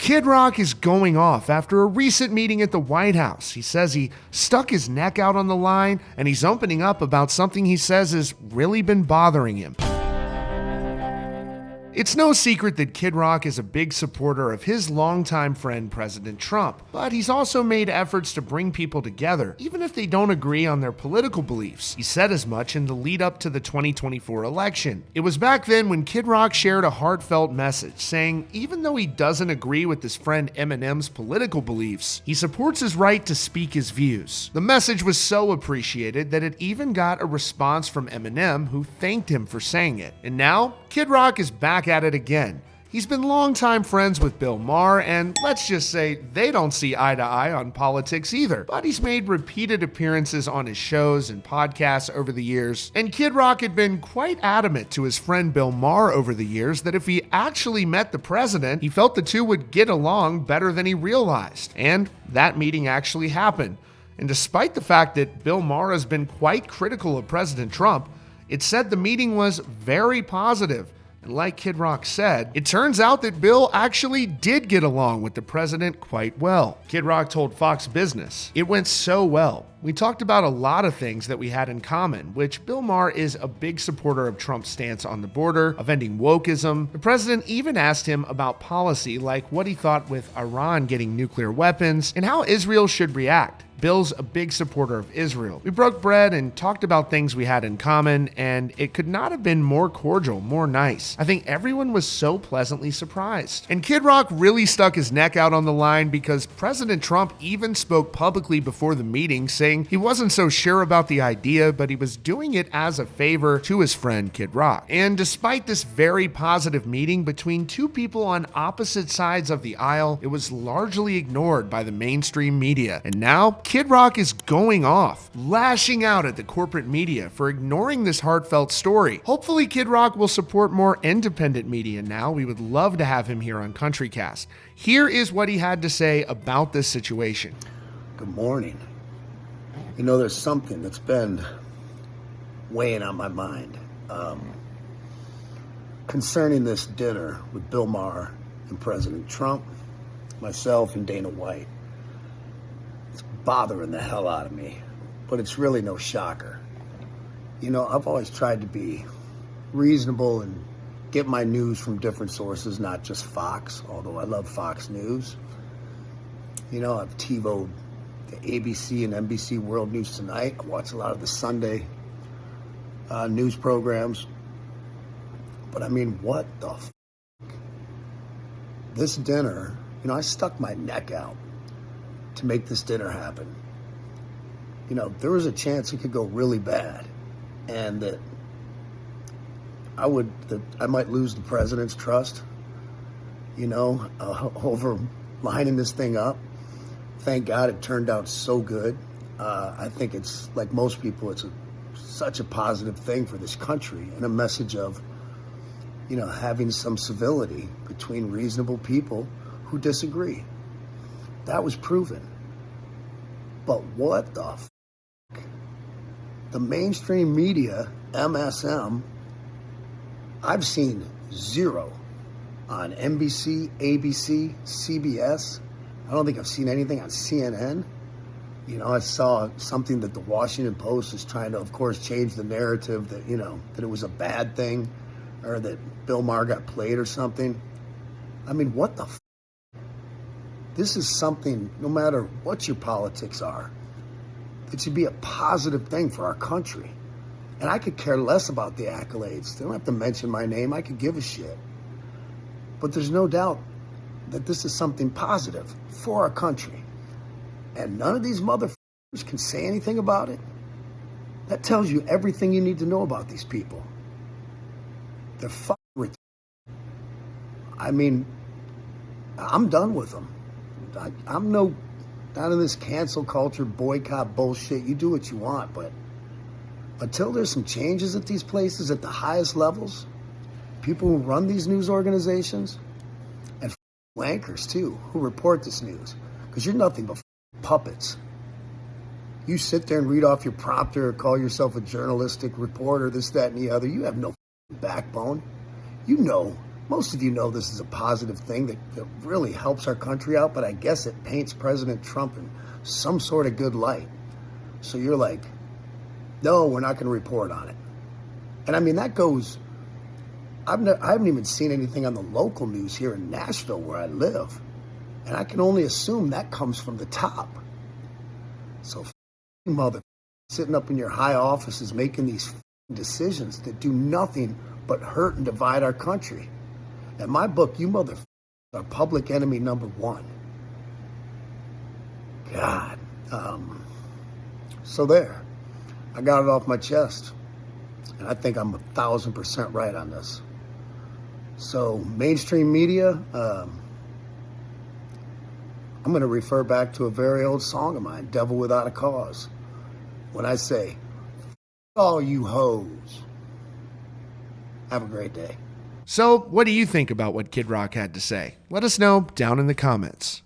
Kid Rock is going off after a recent meeting at the White House. He says he stuck his neck out on the line, and he's opening up about something he says has really been bothering him. It's no secret that Kid Rock is a big supporter of his longtime friend President Trump, but he's also made efforts to bring people together, even if they don't agree on their political beliefs. He said as much in the lead up to the 2024 election. It was back then when Kid Rock shared a heartfelt message saying even though he doesn't agree with his friend Eminem's political beliefs, he supports his right to speak his views. The message was so appreciated that it even got a response from Eminem, who thanked him for saying it. And now, Kid Rock is back at it again. He's been longtime friends with Bill Maher, and let's just say they don't see eye to eye on politics either. But he's made repeated appearances on his shows and podcasts over the years, and Kid Rock had been quite adamant to his friend Bill Maher over the years that if he actually met the president, he felt the two would get along better than he realized. And that meeting actually happened. And despite the fact that Bill Maher has been quite critical of President Trump, it said the meeting was very positive. And like Kid Rock said, it turns out that Bill actually did get along with the president quite well. Kid Rock told Fox Business, "It went so well. We talked about a lot of things that we had in common," which Bill Maher is a big supporter of Trump's stance on the border, of ending wokeism. The president even asked him about policy, like what he thought with Iran getting nuclear weapons and how Israel should react. Bill's a big supporter of Israel. We broke bread and talked about things we had in common, and it could not have been more cordial, more nice. I think everyone was so pleasantly surprised. And Kid Rock really stuck his neck out on the line because President Trump even spoke publicly before the meeting, saying he wasn't so sure about the idea, but he was doing it as a favor to his friend Kid Rock. And despite this very positive meeting between two people on opposite sides of the aisle, it was largely ignored by the mainstream media. And now, Kid Rock is going off, lashing out at the corporate media for ignoring this heartfelt story. Hopefully, Kid Rock will support more independent media now. We would love to have him here on CountryCast. Here is what he had to say about this situation. Good morning. You know, there's something that's been weighing on my mind concerning this dinner with Bill Maher and President Trump, myself, and Dana White. It's bothering the hell out of me, but it's really no shocker. You know, I've always tried to be reasonable and get my news from different sources, not just Fox, although I love Fox News. You know, I've TiVo'd the ABC and NBC World News Tonight. I watch a lot of the Sunday news programs. But I mean, what the f***? This dinner, you know, I stuck my neck out to make this dinner happen. You know, there was a chance it could go really bad, and that I might lose the president's trust, you know, over lining this thing up. Thank God it turned out so good. I think it's, like most people, it's such a positive thing for this country, and a message of, you know, having some civility between reasonable people who disagree. That was proven. But what the f***? The mainstream media, MSM, I've seen zero on NBC, ABC, CBS. I don't think I've seen anything on CNN. You know, I saw something that the Washington Post is trying to, of course, change the narrative that, you know, that it was a bad thing or that Bill Maher got played or something. I mean, what the f***? This is something, no matter what your politics are, it should be a positive thing for our country. And I could care less about the accolades. They don't have to mention my name. I could give a shit. But there's no doubt that this is something positive for our country. And none of these motherfuckers can say anything about it. That tells you everything you need to know about these people. They're fucking retarded. I mean, I'm done with them. I'm not in this cancel culture, boycott bullshit. You do what you want, but until there's some changes at these places at the highest levels, people who run these news organizations, and anchors too, who report this news, because you're nothing but puppets. You sit there and read off your prompter, or call yourself a journalistic reporter, this, that, and the other. You have no backbone. You know Most of you know this is a positive thing that really helps our country out, but I guess it paints President Trump in some sort of good light. So you're like, no, we're not going to report on it. And I mean, that goes, I haven't even seen anything on the local news here in Nashville where I live. And I can only assume that comes from the top. So mother sitting up in your high offices making these decisions that do nothing but hurt and divide our country. In my book, you mother are public enemy number one. God. So there. I got it off my chest. And I think I'm 1,000% right on this. So mainstream media, I'm going to refer back to a very old song of mine, Devil Without a Cause, when I say, all you hoes. Have a great day. So, what do you think about what Kid Rock had to say? Let us know down in the comments.